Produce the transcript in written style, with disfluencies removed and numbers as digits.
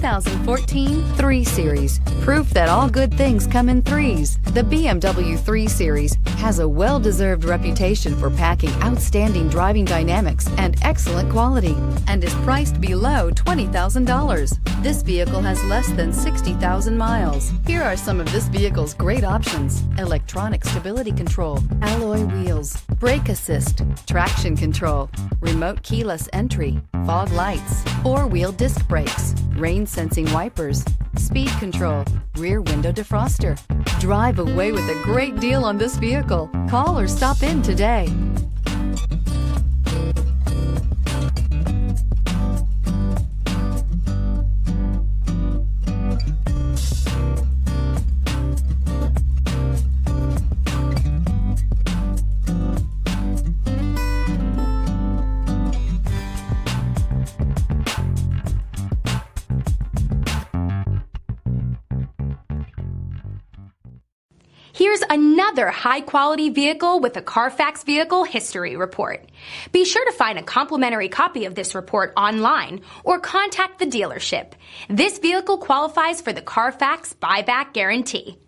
2014 3 Series. Proof that all good things come in threes. The BMW 3 Series has a well-deserved reputation for packing outstanding driving dynamics and excellent quality, and is priced below $20,000. This vehicle has less than 60,000 miles. Here are some of this vehicle's great options: electronic stability control, alloy wheels, brake assist, traction control, remote keyless entry, fog lights, four-wheel disc brakes, rain sensing wipers, speed control, rear window defroster. Drive away with a great deal on this vehicle. Call or stop in today. Here's another high-quality vehicle with a CARFAX Vehicle History Report. Be sure to find a complimentary copy of this report online or contact the dealership. This vehicle qualifies for the CARFAX Buyback Guarantee.